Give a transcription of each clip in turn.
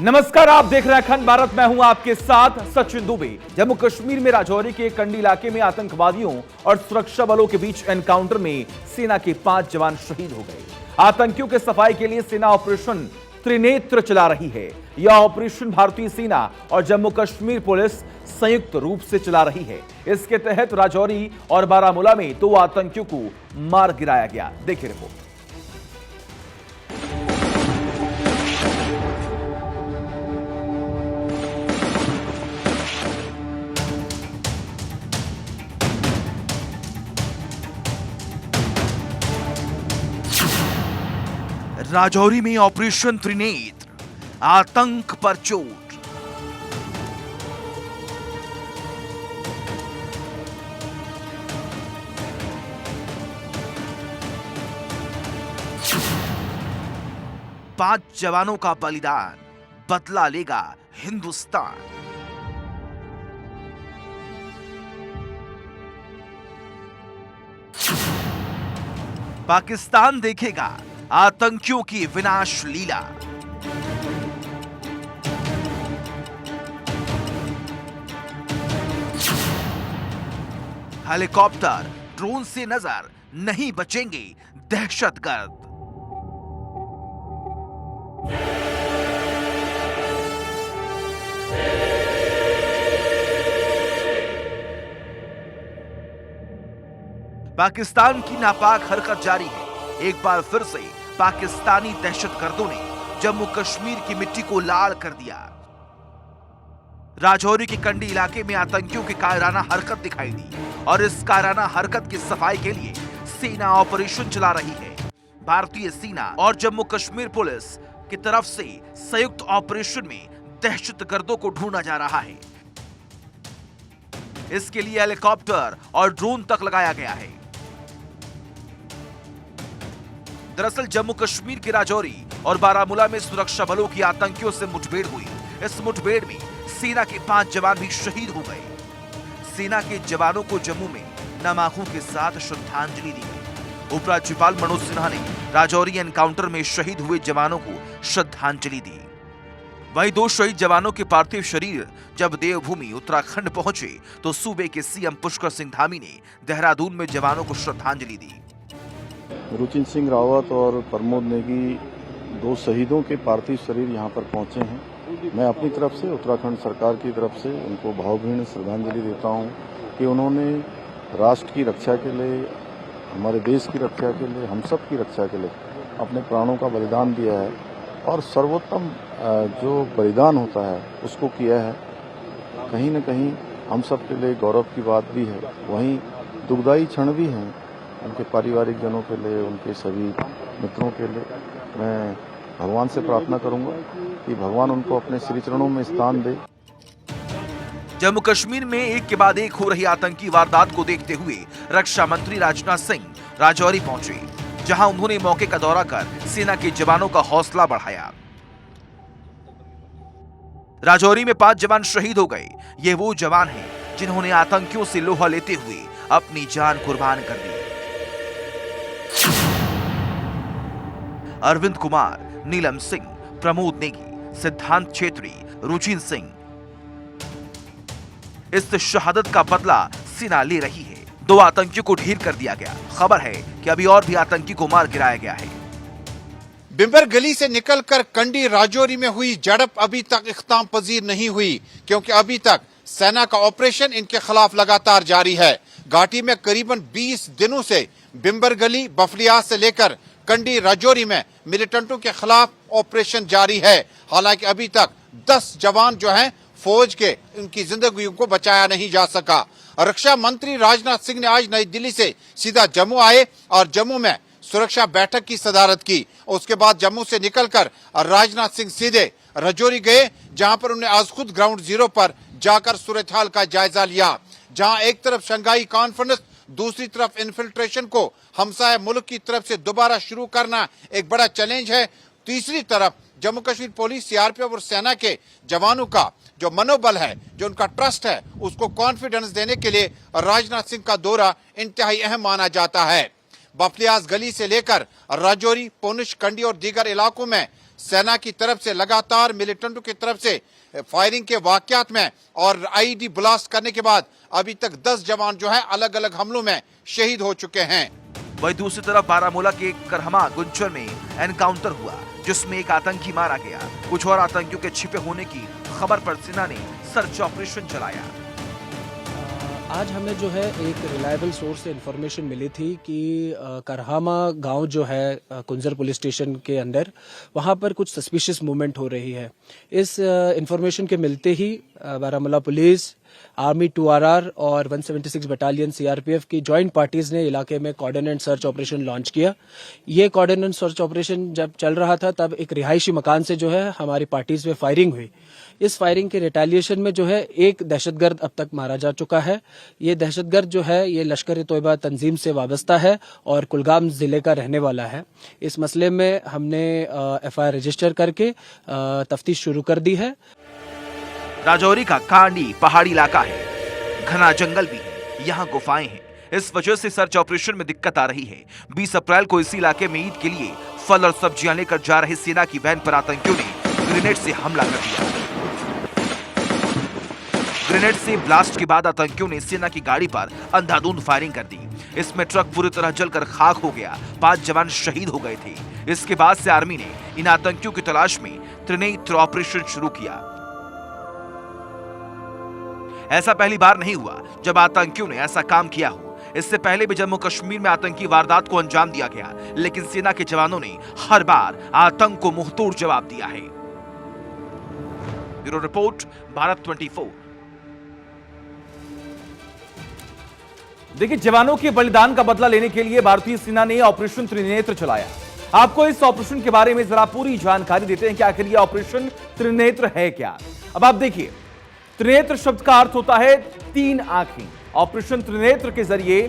नमस्कार, आप देख रहे हैं अखंड भारत। मैं हूं आपके साथ सचिन दुबे। जम्मू कश्मीर में राजौरी के कंडी इलाके में आतंकवादियों और सुरक्षा बलों के बीच एनकाउंटर में सेना के 5 जवान शहीद हो गए। आतंकियों के सफाई के लिए सेना ऑपरेशन त्रिनेत्र चला रही है। यह ऑपरेशन भारतीय सेना और जम्मू कश्मीर पुलिस संयुक्त रूप से चला रही है। इसके तहत राजौरी और बारामूला में 2 आतंकियों को मार गिराया गया। देखिए रिपोर्ट। राजौरी में ऑपरेशन त्रिनेत्र, आतंक पर चोट। पांच जवानों का बलिदान, बदला लेगा हिंदुस्तान। पाकिस्तान देखेगा आतंकियों की विनाश लीला। हेलीकॉप्टर, ड्रोन से नजर नहीं बचेंगे दहशतगर्द। पाकिस्तान की नापाक हरकत जारी है। एक बार फिर से पाकिस्तानी दहशतगर्दों ने जम्मू कश्मीर की मिट्टी को लाल कर दिया। राजौरी के कंडी इलाके में आतंकियों की कायराना हरकत दिखाई दी और इस कायराना हरकत की सफाई के लिए सेना ऑपरेशन चला रही है। भारतीय सेना और जम्मू कश्मीर पुलिस की तरफ से संयुक्त ऑपरेशन में दहशतगर्दों को ढूंढा जा रहा है। इसके लिए हेलीकॉप्टर और ड्रोन तक लगाया गया है। दरअसल जम्मू कश्मीर के राजौरी और बारामूला में सुरक्षा बलों की आतंकियों से मुठभेड़ हुई। इस मुठभेड़ में सेना के 5 जवान भी शहीद हो गए। सेना के जवानों को जम्मू में नम आंखों के साथ श्रद्धांजलि दी गई। उपराज्यपाल मनोज सिन्हा ने राजौरी एनकाउंटर में शहीद हुए जवानों को श्रद्धांजलि दी। वहीं 2 शहीद जवानों के पार्थिव शरीर जब देवभूमि उत्तराखंड पहुंचे तो सूबे के सीएम पुष्कर सिंह धामी ने देहरादून में जवानों को श्रद्धांजलि दी। रुचिन सिंह रावत और प्रमोद नेगी 2 शहीदों के पार्थिव शरीर यहां पर पहुंचे हैं। मैं अपनी तरफ से, उत्तराखंड सरकार की तरफ से उनको भावभीनी श्रद्धांजलि देता हूं कि उन्होंने राष्ट्र की रक्षा के लिए, हमारे देश की रक्षा के लिए, हम सब की रक्षा के लिए अपने प्राणों का बलिदान दिया है और सर्वोत्तम जो बलिदान होता है उसको किया है। कहीं न कहीं हम सब के लिए गौरव की बात भी है, वहीं दुखदायी क्षण भी हैं उनके पारिवारिक जनों के लिए, उनके सभी मित्रों के लिए। मैं भगवान से प्रार्थना करूंगा कि भगवान उनको अपने श्री चरणों में स्थान दे। जम्मू कश्मीर में एक के बाद एक हो रही आतंकी वारदात को देखते हुए रक्षा मंत्री राजनाथ सिंह राजौरी पहुंचे, जहां उन्होंने मौके का दौरा कर सेना के जवानों का हौसला बढ़ाया। राजौरी में 5 जवान शहीद हो गए। ये वो जवान हैं जिन्होंने आतंकियों से लोहा लेते हुए अपनी जान कुर्बान कर दी। अरविंद कुमार, नीलम सिंह, प्रमोद नेगी, सिद्धांत छेत्री, रुचिन सिंह, इस शहादत का बदला सेना ले रही है। 2 आतंकियों को ढेर कर दिया गया। खबर है कि अभी और भी आतंकी को मार गिराया गया है। बिम्बर गली से निकलकर कंडी राजौरी में हुई झड़प अभी तक इख्तिताम पजीर नहीं हुई, क्योंकि अभी तक सेना का ऑपरेशन इनके खिलाफ लगातार जारी है। घाटी में करीबन 20 दिनों से बिम्बर गली, बफलियाज से लेकर कंडी राजौरी में मिलिटेंटों के खिलाफ ऑपरेशन जारी है। हालांकि अभी तक 10 जवान जो हैं फौज के, उनकी जिंदगियों को बचाया नहीं जा सका। रक्षा मंत्री राजनाथ सिंह ने आज नई दिल्ली से सीधा जम्मू आए और जम्मू में सुरक्षा बैठक की सदारत की। उसके बाद जम्मू से निकलकर राजनाथ सिंह सीधे राजौरी गए, जहां पर उन्होंने आज खुद ग्राउंड जीरो पर जाकर सूरत हाल का जायजा लिया। जहां एक तरफ शंघाई कॉन्फ्रेंस, दूसरी तरफ इन्फिल्ट्रेशन को हमसाया मुल्क की तरफ से दोबारा शुरू करना एक बड़ा चैलेंज है। तीसरी तरफ जम्मू कश्मीर पुलिस, सीआरपीएफ और सेना के जवानों का जो मनोबल है, जो उनका ट्रस्ट है, उसको कॉन्फिडेंस देने के लिए राजनाथ सिंह का दौरा इंतहाई अहम माना जाता है। बफलियाज गली से लेकर राजौरी, पुंछ, कंडी और दीगर इलाकों में सेना की तरफ से लगातार मिलिटेंटों की तरफ से फायरिंग के वाकयात में और आईईडी ब्लास्ट करने के बाद अभी तक 10 जवान जो है अलग अलग हमलों में शहीद हो चुके हैं। वहीं दूसरी तरफ बारामूला के करहमा गुंचर में एनकाउंटर हुआ, जिसमें एक आतंकी मारा गया। कुछ और आतंकियों के छिपे होने की खबर पर सेना ने सर्च ऑपरेशन चलाया। आज हमें जो है एक रिलायबल सोर्स से इन्फॉर्मेशन मिली थी कि करहामा गांव जो है कुंजर पुलिस स्टेशन के अंदर, वहां पर कुछ सस्पिशियस मूवमेंट हो रही है। इस इन्फॉर्मेशन के मिलते ही बारामूला पुलिस, आर्मी 2RR और 176 बटालियन सीआरपीएफ की जॉइंट पार्टीज ने इलाके में कॉर्डिनेट सर्च ऑपरेशन लॉन्च किया। ये कॉर्डिनेट सर्च ऑपरेशन जब चल रहा था तब एक रिहायशी मकान से जो है हमारी पार्टीज में फायरिंग हुई। इस फायरिंग के रिटेलिएशन में जो है एक दहशतगर्द अब तक मारा जा चुका है। ये दहशतगर्द जो है ये लश्कर-ए-तोयबा तंजीम से वाबस्ता है और कुलगाम जिले का रहने वाला है। इस मसले में हमने एफआईआर रजिस्टर करके तफ्तीश शुरू कर दी है। राजौरी का कांडी पहाड़ी इलाका है, घना जंगल भी है, यहाँ गुफाएं हैं। इस वजह से सर्च ऑपरेशन में दिक्कत आ रही है। 20 अप्रैल को इसी इलाके में ईद के लिए फल और सब्जियां लेकर जा रहे सेना की वैन पर आतंकियों ने ग्रेनेड से हमला कर दिया। ग्रेनेड से ब्लास्ट के बाद आतंकियों ने सेना की गाड़ी पर अंधाधुंध फायरिंग कर दी। इसमें ट्रक पूरी तरह जलकर खाक हो गया। 5 जवान शहीद हो गए थे। इसके बाद से आर्मी ने इन आतंकियों की तलाश में त्रिनेत्र ऑपरेशन शुरू किया। ऐसा पहली बार नहीं हुआ जब आतंकियों ने ऐसा काम किया हो। इससे पहले भी जम्मू कश्मीर में आतंकी वारदात को अंजाम दिया गया, लेकिन सेना के जवानों ने हर बार आतंक को मुंहतोड़ जवाब दिया है। Bureau report, Bharat 24। देखिए, जवानों के बलिदान का बदला लेने के लिए भारतीय सेना ने ऑपरेशन त्रिनेत्र चलाया। आपको इस ऑपरेशन के बारे में जरा पूरी जानकारी देते हैं कि आखिर यह ऑपरेशन त्रिनेत्र है क्या। अब आप देखिए, त्रिनेत्र शब्द का अर्थ होता है 3 आंखें। ऑपरेशन त्रिनेत्र के जरिए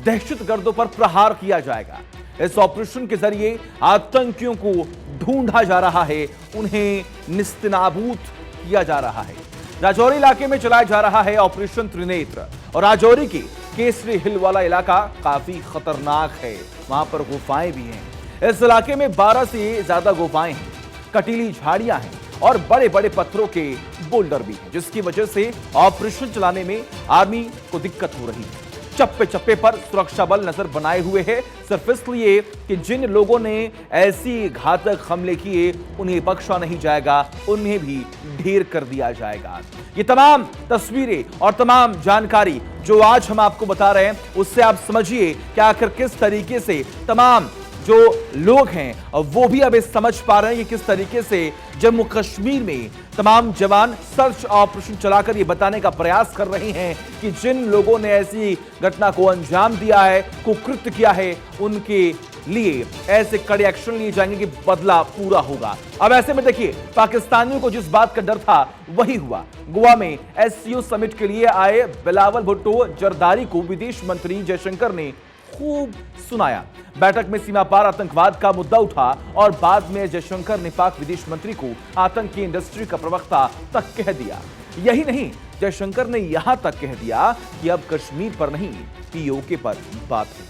दहशतगर्दों पर प्रहार किया जाएगा। इस ऑपरेशन के जरिए आतंकियों को ढूंढा जा रहा है, उन्हें निस्तेनाबूद किया जा रहा है। राजौरी इलाके में चलाया जा रहा है ऑपरेशन त्रिनेत्र और राजौरी के केसरी हिल वाला इलाका काफी खतरनाक है। वहां पर गुफाएं भी हैं। इस इलाके में 12 से ज्यादा गुफाएं हैं, कटीली झाड़ियां हैं और बड़े बड़े पत्थरों के बोल्डर भी हैं, जिसकी वजह से ऑपरेशन चलाने में आर्मी को दिक्कत हो रही है। चप्पे चप्पे पर सुरक्षा बल नजर बनाए हुए हैं, सिर्फ इसलिए कि जिन लोगों ने ऐसी घातक हमले किए उन्हें बख्शा नहीं जाएगा, उन्हें भी ढेर कर दिया जाएगा। ये तमाम तस्वीरें और तमाम जानकारी जो आज हम आपको बता रहे हैं, उससे आप समझिए कि आखिर किस तरीके से तमाम जो लोग हैं वो भी अब समझ पा रहे हैं कि किस तरीके से जम्मू कश्मीर में तमाम जवान सर्च ऑपरेशन चलाकर ये बताने का प्रयास कर रहे हैं कि जिन लोगों ने ऐसी घटना को अंजाम दिया है, कुकृत्य किया है, उनके लिए ऐसे कड़े एक्शन लिए जाएंगे कि बदला पूरा होगा। अब ऐसे में देखिए, पाकिस्तानियों को जिस बात का डर था वही हुआ। गोवा में एससीओ समिट के लिए आए बिलावल भुट्टो जरदारी को विदेश मंत्री जयशंकर ने खूब सुनाया। बैठक में सीमा पार आतंकवाद का मुद्दा उठा और बाद में जयशंकर ने पाक विदेश मंत्री को आतंकी इंडस्ट्री का प्रवक्ता तक कह दिया। यही नहीं, जयशंकर ने यहां तक कह दिया कि अब कश्मीर पर नहीं, पीओके पर बात है।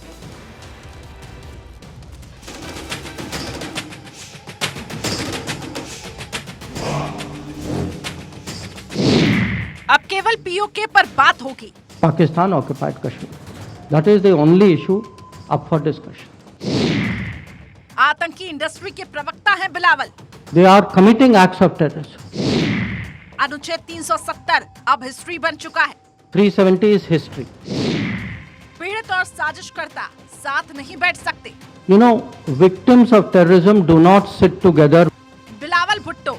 अब केवल पीओके पर बात होगी। Pakistan occupied Kashmir. That is the only issue up for discussion. आतंकी इंडस्ट्री के प्रवक्ता हैं Bilawal. They are committing acts of terrorism. अनुच्छेद 370 अब हिस्ट्री बन चुका है। 370 is history. पीड़ित और साजिशकर्ता साथ नहीं बैठ सकते। You know, victims of terrorism do not sit together. Bilawal Bhutto,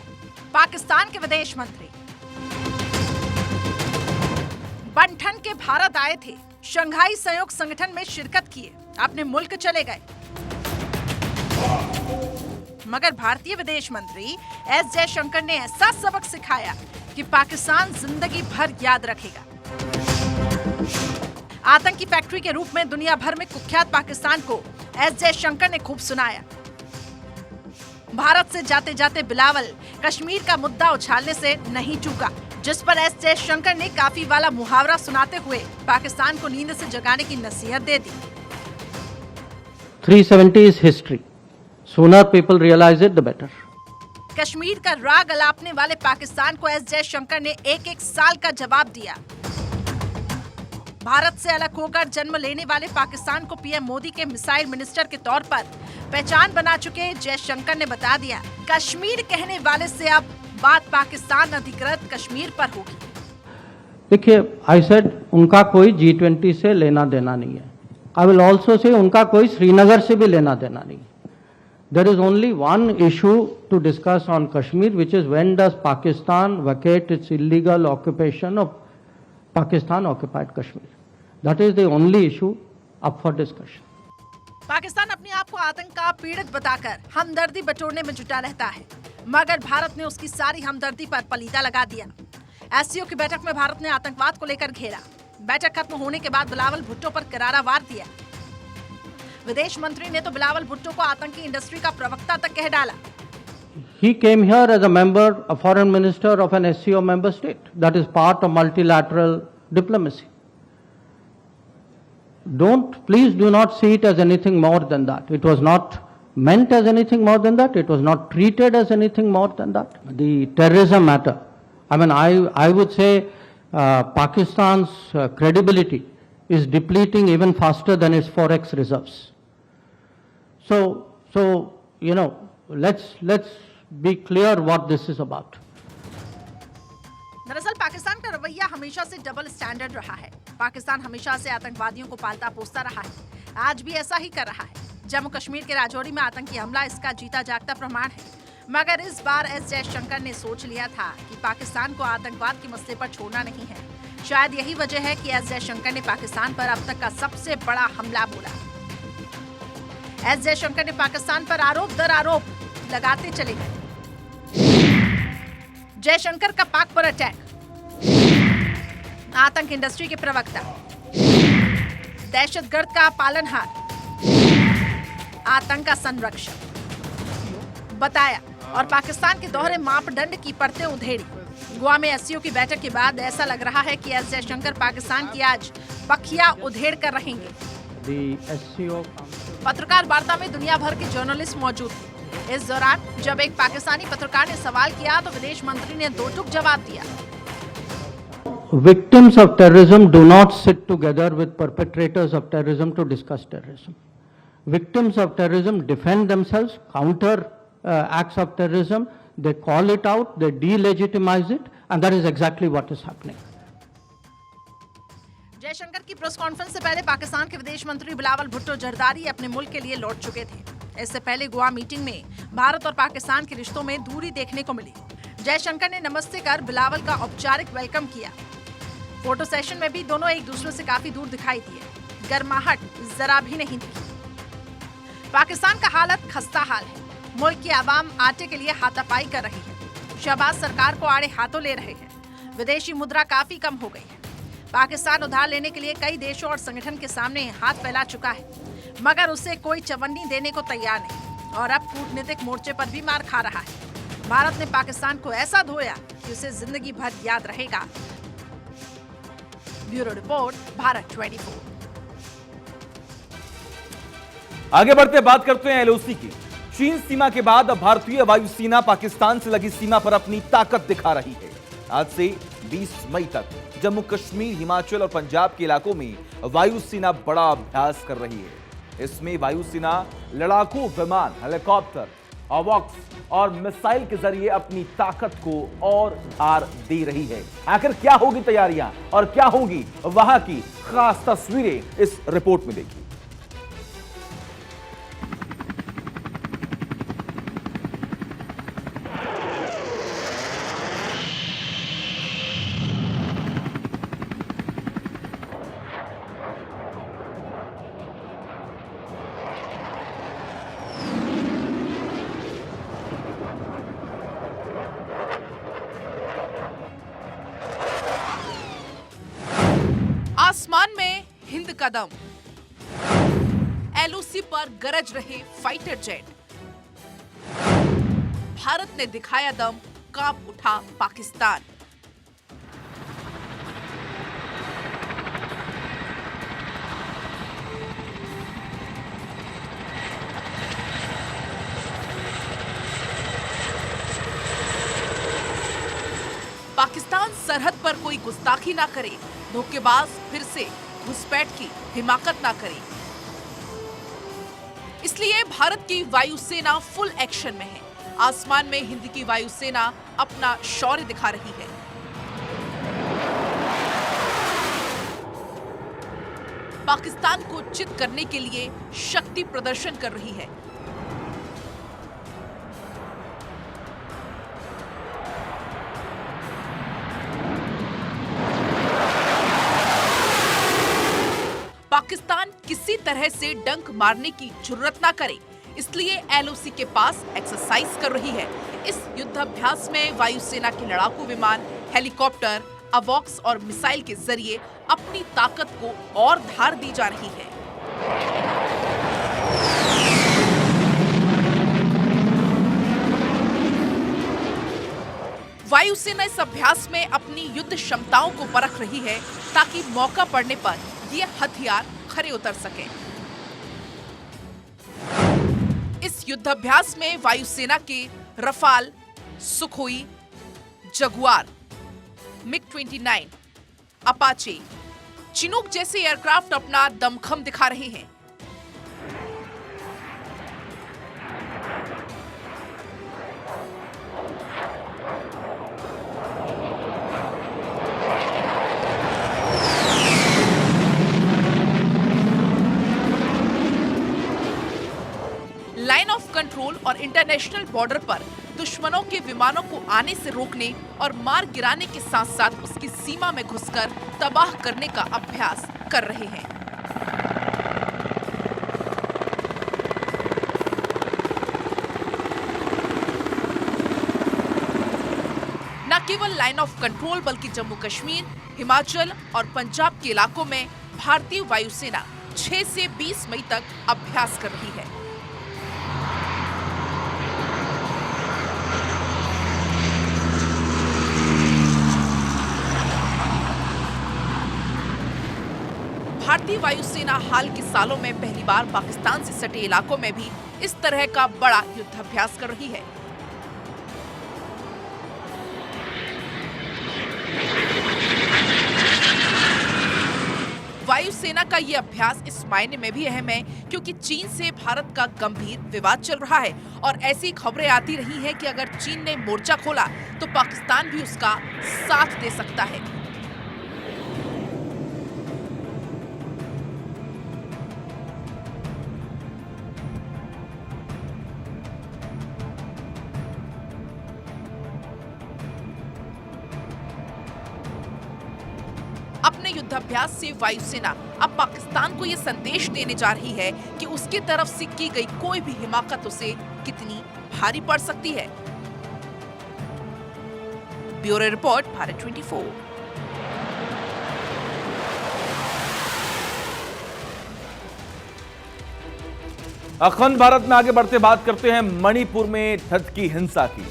Pakistan के विदेश मंत्री, बंठन के भारत आए थे, शंघाई सहयोग संगठन में शिरकत किए, अपने मुल्क चले गए। मगर भारतीय विदेश मंत्री एस जयशंकर ने ऐसा सबक सिखाया कि पाकिस्तान जिंदगी भर याद रखेगा। आतंकी फैक्ट्री के रूप में दुनिया भर में कुख्यात पाकिस्तान को एस जयशंकर ने खूब सुनाया। भारत से जाते जाते बिलावल कश्मीर का मुद्दा उछालने से नहीं चूका, जिस पर एस जयशंकर ने काफी वाला मुहावरा सुनाते हुए पाकिस्तान को नींद से जगाने की नसीहत दे दी। 370 is history. Sooner people realize it, the better. Kashmir का राग अलापने वाले पाकिस्तान को एस जयशंकर ने एक साल का जवाब दिया। भारत से अलग होकर जन्म लेने वाले पाकिस्तान को पीएम मोदी के मिसाइल मिनिस्टर के तौर पर पहचान बना चुके जयशंकर ने बता दिया, कश्मीर कहने वाले से अब बात पाकिस्तान अधिकृत कश्मीर पर होगी। देखिए, आई सेड उनका कोई G20 से लेना देना नहीं है। आई विल ऑल्सो से उनका कोई श्रीनगर से भी लेना देना नहीं है। There is only one issue to discuss on Kashmir, which is when does Pakistan vacate its illegal occupation of Pakistan occupied Kashmir. That is the only issue up for discussion. Pakistan अपने आप को आतंक का पीड़ित बताकर हमदर्दी बटोरने में जुटा रहता है, मगर भारत ने उसकी सारी हमदर्दी पर पलीता लगा दिया। एससीओ की बैठक में भारत ने आतंकवाद को लेकर घेरा। बैठक खत्म होने के बाद बिलावल भुट्टो पर करारा वार दिया। विदेश मंत्री ने तो बिलावल भुट्टो को आतंकी इंडस्ट्री का प्रवक्ता तक कह डाला। He came here as a member, a foreign minister of an SCO member state. That is part of multilateral diplomacy. Please do not see it as anything more than that. It was not meant as anything more than that. It was not treated as anything more than that. The terrorism matter. I mean, I would say Pakistan's credibility is depleting even faster than its forex reserves. So you know, let's be clear what this is about. दरअसल पाकिस्तान का रवैया हमेशा से double standard रहा है। पाकिस्तान हमेशा से आतंकवादियों को पालता पोसता रहा है, आज भी ऐसा ही कर रहा है। जम्मू कश्मीर के राजौरी में आतंकी हमला इसका जीता जागता प्रमाण है। मगर इस बार एस जयशंकर ने सोच लिया था कि पाकिस्तान को आतंकवाद के मसले पर छोड़ना नहीं है। शायद यही वजह है कि एस जयशंकर ने पाकिस्तान पर अब तक का सबसे बड़ा हमला बोला। एस जयशंकर ने पाकिस्तान पर आरोप दर आरोप लगाते चले गए। जयशंकर का पाक पर अटैक, आतंक इंडस्ट्री के प्रवक्ता, दहशतगर्द का पालनहार, आतंक का संरक्षक बताया और पाकिस्तान के दोहरे मापदंड की परतें उधेड़ी। गोवा में एससीओ की बैठक के बाद ऐसा लग रहा है कि एस जयशंकर पाकिस्तान की आज पखिया उधेड़ कर रहेंगे। पत्रकार वार्ता में दुनिया भर के जर्नलिस्ट मौजूद थे। इस दौरान जब एक पाकिस्तानी पत्रकार ने सवाल किया तो विदेश मंत्री ने दो टूक जवाब दिया। Victims of terrorism do not sit together with perpetrators of terrorism to discuss terrorism. Victims of terrorism defend themselves, counter acts of terrorism, they call it out, they delegitimize it, and that is exactly what is happening. Jaishankar की press conference से पहले पाकिस्तान के विदेश मंत्री बिलावल भुट्टो जरदारी अपने मुल्क के लिए लौट चुके थे। इससे पहले गोवा मीटिंग में भारत और पाकिस्तान के रिश्तों में दूरी देखने को मिली। जयशंकर ने नमस्ते कर बिलावल का औपचारिक वेलकम किया। फोटो सेशन में भी दोनों एक दूसरे से काफी दूर दिखाई दिए। गर्माहट जरा भी नहीं दिखी। पाकिस्तान का हालत खस्ता हाल है। मुल्क की आवाम आटे के लिए हाथापाई कर रही है। शहबाज सरकार को आड़े हाथों ले रहे हैं। विदेशी मुद्रा काफी कम हो गई है। पाकिस्तान उधार लेने के लिए कई देशों और संगठन के सामने हाथ फैला चुका है, मगर उसे कोई चवन्नी देने को तैयार नहीं और अब कूटनीतिक मोर्चे पर भी मार खा रहा है। भारत ने पाकिस्तान को ऐसा धोया कि उसे जिंदगी भर याद रहेगा। Bureau report, Bharat 24। आगे बढ़ते बात करते हैं एलओसी की। चीन सीमा के बाद अब भारतीय वायुसेना पाकिस्तान से लगी सीमा पर अपनी ताकत दिखा रही है। आज से 20 मई तक जम्मू कश्मीर, हिमाचल और पंजाब के इलाकों में वायुसेना बड़ा अभ्यास कर रही है। इसमें वायुसेना लड़ाकू विमान, हेलीकॉप्टर, अवॉक्स और मिसाइल के जरिए अपनी ताकत को और धार दे रही है। आखिर क्या होगी तैयारियां और क्या होगी वहां की खास तस्वीरें इस रिपोर्ट में देखिए। आसमान में हिंद का दम, एलओसी पर गरज रहे फाइटर जेट। भारत ने दिखाया दम, कांप उठा पाकिस्तान। सरहद पर कोई गुस्ताखी ना करे, धोखेबाज फिर से घुसपैठ की हिमाकत ना करे। इसलिए भारत की वायुसेना फुल एक्शन में है। आसमान में हिंद की वायुसेना अपना शौर्य दिखा रही है। पाकिस्तान को चित करने के लिए शक्ति प्रदर्शन कर रही है। पाकिस्तान किसी तरह से डंक मारने की जुर्रत ना करे, इसलिए एलओसी के पास एक्सरसाइज कर रही है। इस युद्धाभ्यास में वायुसेना के लड़ाकू विमान, हेलीकॉप्टर, अवॉक्स और मिसाइल के जरिए अपनी ताकत को और धार दी जा रही है। वायुसेना इस अभ्यास में अपनी युद्ध क्षमताओं को परख रही है ताकि मौका पड़ने पर ये हथियार खरे उतर सके। इस युद्धाभ्यास में वायुसेना के रफाल, सुखोई, जगुआर, मिग-29, अपाचे, चिनूक जैसे एयरक्राफ्ट अपना दमखम दिखा रहे हैं। लाइन ऑफ कंट्रोल और इंटरनेशनल बॉर्डर पर दुश्मनों के विमानों को आने से रोकने और मार गिराने के साथ साथ उसकी सीमा में घुसकर तबाह करने का अभ्यास कर रहे हैं। न केवल लाइन ऑफ कंट्रोल बल्कि जम्मू कश्मीर, हिमाचल और पंजाब के इलाकों में भारतीय वायुसेना 6 से 20 मई तक अभ्यास कर रही है। भारतीय वायुसेना हाल के सालों में पहली बार पाकिस्तान से सटे इलाकों में भी इस तरह का बड़ा युद्धाभ्यास कर रही है। वायुसेना का ये अभ्यास इस मायने में भी अहम है क्योंकि चीन से भारत का गंभीर विवाद चल रहा है और ऐसी खबरें आती रही हैं कि अगर चीन ने मोर्चा खोला तो पाकिस्तान भी उसका साथ दे सकता है। अपने युद्धाभ्यास से वायुसेना अब पाकिस्तान को यह संदेश देने जा रही है कि उसकी तरफ से की गई कोई भी हिमाकत उसे कितनी भारी पड़ सकती है। Bureau report, Bharat 24। अखंड भारत में आगे बढ़ते बात करते हैं मणिपुर में भड़की हिंसा की।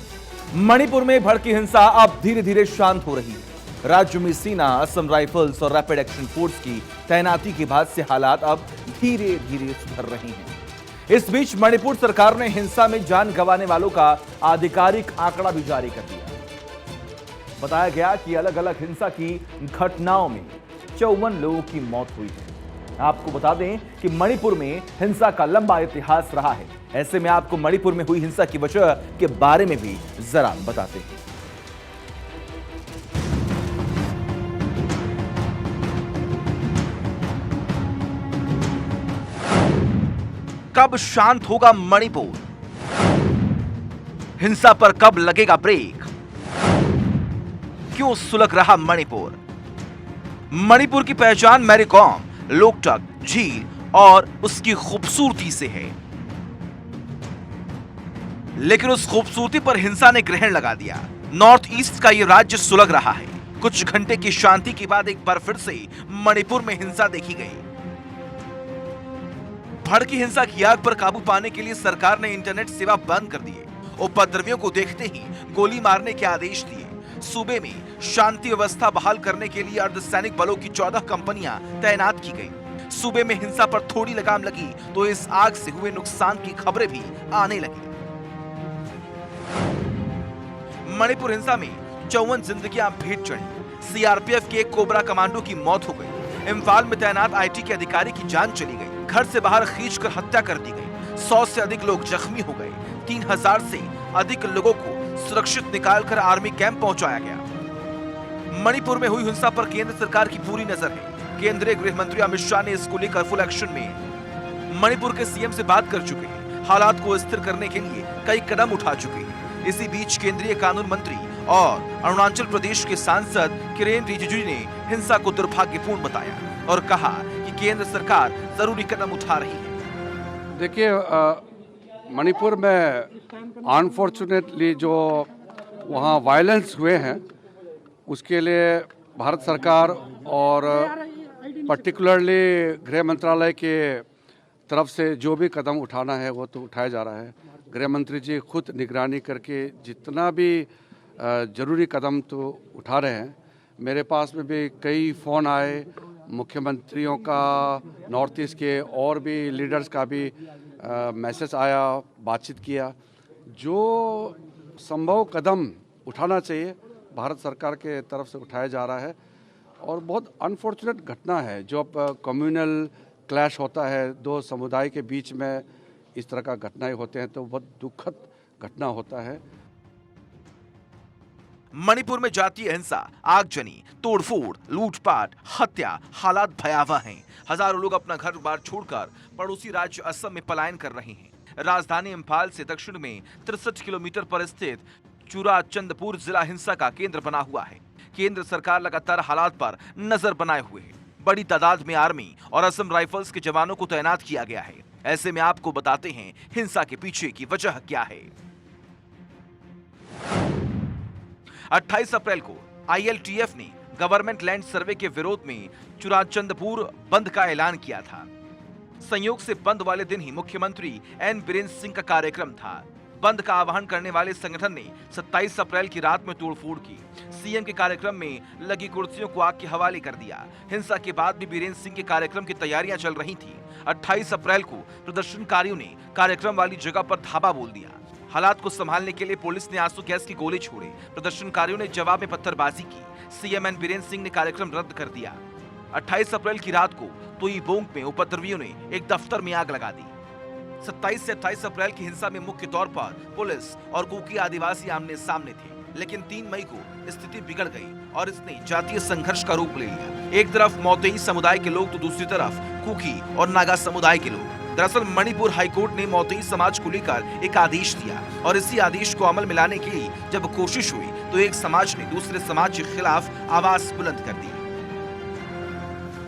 मणिपुर में भड़की हिंसा अब धीरे धीरे शांत हो रही है। राज्य में सेना, असम राइफल्स और रैपिड एक्शन फोर्स की तैनाती के बाद से हालात अब धीरे धीरे सुधर रहे हैं। इस बीच मणिपुर सरकार ने हिंसा में जान गंवाने वालों का आधिकारिक आंकड़ा भी जारी कर दिया। बताया गया कि अलग अलग हिंसा की घटनाओं में 54 लोगों की मौत हुई है। आपको बता दें कि मणिपुर में हिंसा का लंबा इतिहास रहा है। ऐसे में आपको मणिपुर में हुई हिंसा की वजह के बारे में भी जरा बताते हैं। कब शांत होगा मणिपुर? हिंसा पर कब लगेगा ब्रेक? क्यों सुलग रहा मणिपुर? मणिपुर की पहचान मैरी कॉम, लोकटक, झील और उसकी खूबसूरती से है, लेकिन उस खूबसूरती पर हिंसा ने ग्रहण लगा दिया। नॉर्थ ईस्ट का यह राज्य सुलग रहा है। कुछ घंटे की शांति के बाद एक बार फिर से मणिपुर में हिंसा देखी गई। भड़की हिंसा की आग पर काबू पाने के लिए सरकार ने इंटरनेट सेवा बंद कर दी। उपद्रवियों को देखते ही गोली मारने के आदेश दिए। सूबे में शांति व्यवस्था बहाल करने के लिए अर्धसैनिक बलों की 14 कंपनियां तैनात की गई। सूबे में हिंसा पर थोड़ी लगाम लगी तो इस आग से हुए नुकसान की खबरें भी आने लगी। मणिपुर हिंसा में 54 जिंदगियां भेंट चढ़ी। सीआरपीएफ के एक कोबरा कमांडो की मौत हो गई। इम्फाल में तैनात आईटी के अधिकारी की जान चली गई। घर से बाहर खींचकर हत्या कर दी गई। 100 से अधिक लोग जख्मी हो गए। 3000 से अधिक लोगों को सुरक्षित निकालकर आर्मी कैंप पहुंचाया गया। मणिपुर में हुई हिंसा पर केंद्र सरकार की पूरी नजर है। केंद्रीय गृह मंत्री अमित शाह ने इसको लेकर फुल एक्शन में मणिपुर के सीएम से बात कर चुके हैं। हालात को स्थिर करने के लिए कई कदम उठा चुके हैं। इसी बीच केंद्रीय कानून मंत्री और अरुणाचल प्रदेश के सांसद किरेन रिजिजू ने हिंसा को दुर्भाग्यपूर्ण बताया और कहा कि केंद्र सरकार जरूरी कदम उठा रही है। देखिए, मणिपुर में अनफॉर्चुनेटली जो वहाँ वायलेंस हुए हैं उसके लिए भारत सरकार और पर्टिकुलरली गृह मंत्रालय के तरफ से जो भी कदम उठाना है वो तो उठाया जा रहा है। गृह मंत्री जी खुद निगरानी करके जितना भी ज़रूरी कदम तो उठा रहे हैं। मेरे पास में भी कई फ़ोन आए मुख्यमंत्रियों का, नॉर्थ ईस्ट के और भी लीडर्स का भी मैसेज आया, बातचीत किया। जो संभव कदम उठाना चाहिए भारत सरकार के तरफ से उठाया जा रहा है। और बहुत अनफॉर्चुनेट घटना है जो अब कम्युनल क्लैश होता है, दो समुदाय के बीच में इस तरह का घटनाएं होते हैं तो बहुत दुखद घटना होता है। मणिपुर में जातीय हिंसा, आगजनी, तोड़फोड़, लूटपाट, हत्या, हालात भयावह हैं। हजारों लोग अपना घर बार छोड़कर पड़ोसी राज्य असम में पलायन कर रहे हैं। राजधानी इम्फाल से दक्षिण में 63 किलोमीटर पर स्थित चुराचंदपुर जिला हिंसा का केंद्र बना हुआ है। केंद्र सरकार लगातार हालात पर नजर बनाए हुए है। बड़ी तादाद में आर्मी और असम राइफल्स के जवानों को तैनात किया गया है। ऐसे में आपको बताते हैं हिंसा के पीछे की वजह क्या है। 28 अप्रैल को ILTF ने गवर्नमेंट लैंड सर्वे के विरोध में चुराचंदपुर बंद का ऐलान किया था। संयोग से बंद वाले दिन ही मुख्यमंत्री एन बीरेंद्र सिंह का कार्यक्रम था। बंद का आह्वान करने वाले संगठन ने 27 अप्रैल की रात में तोड़फोड़ की। सीएम के कार्यक्रम में लगी कुर्सियों को आग के हवाले कर दिया। हिंसा के बाद भी बीरेंद्र सिंह के कार्यक्रम की तैयारियां चल रही थी। 28 अप्रैल को प्रदर्शनकारियों ने कार्यक्रम वाली जगह पर धावा बोल दिया। हालात को संभालने के लिए पुलिस ने आंसू गैस की गोले छोड़े। प्रदर्शनकारियों ने जवाब में पत्थरबाजी की। सीएम एन बीरेंद्र सिंह ने कार्यक्रम रद्द कर दिया। 28 अप्रैल की रात को तुईबोंग में उपद्रवियों ने एक दफ्तर में आग लगा दी। 27 से 28 अप्रैल की हिंसा में मुख्य तौर पर पुलिस और कुकी आदिवासी आमने सामने थे, लेकिन 3 मई को स्थिति बिगड़ गई और इसने जातीय संघर्ष का रूप ले लिया। एक तरफ मोतेई समुदाय के लोग तो दूसरी तरफ कुकी और नागा समुदाय के लोग। दरअसल मणिपुर हाईकोर्ट ने मोतेई समाज को लेकर एक आदेश दिया और इसी आदेश को अमल में लाने के लिए जब कोशिश हुई तो एक समाज ने दूसरे समाज के खिलाफ आवाज बुलंद कर दी।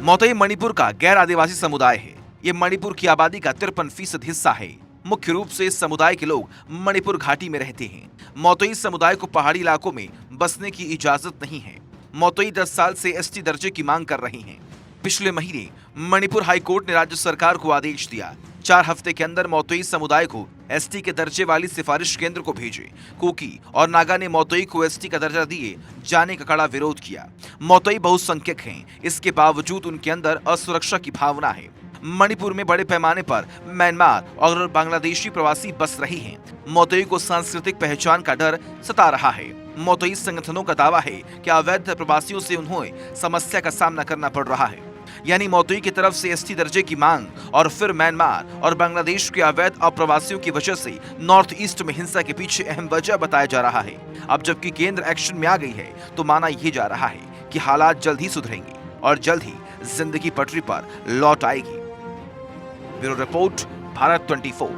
मोतेई मणिपुर का गैर आदिवासी समुदाय है। ये मणिपुर की आबादी का 53% हिस्सा है। मुख्य रूप से इस समुदाय के लोग मणिपुर घाटी में रहते हैं। मोतेई समुदाय को पहाड़ी इलाकों में बसने की इजाजत नहीं है। मोतेई 10 साल से ST दर्जे की मांग कर रहे हैं। पिछले महीने मणिपुर हाईकोर्ट ने राज्य सरकार को आदेश दिया 4 हफ्ते के अंदर मोतेई समुदाय को ST के दर्जे वाली सिफारिश केंद्र को भेजे। कुकी और नागा ने मोतेई को ST का दर्जा दिए जाने का कड़ा विरोध किया। मोतेई बहुसंख्यक हैं, इसके बावजूद उनके अंदर असुरक्षा की भावना है। मणिपुर में बड़े पैमाने पर म्यांमार और बांग्लादेशी प्रवासी बस रहे हैं। मोतेई को सांस्कृतिक पहचान का डर सता रहा है। मोतेई संगठनों का दावा है कि अवैध प्रवासियों से उन्हें समस्या का सामना करना पड़ रहा है। यानी मोतेई की तरफ से ST दर्जे की मांग और फिर म्यांमार और बांग्लादेश के अवैध अप्रवासियों की वजह से नॉर्थ ईस्ट में हिंसा के पीछे अहम वजह बताया जा रहा है। अब जबकि केंद्र एक्शन में आ गई है तो माना यह जा रहा है कि हालात जल्द ही सुधरेंगे और जल्द ही जिंदगी पटरी पर लौट आएगी। Bureau report, Bharat 24।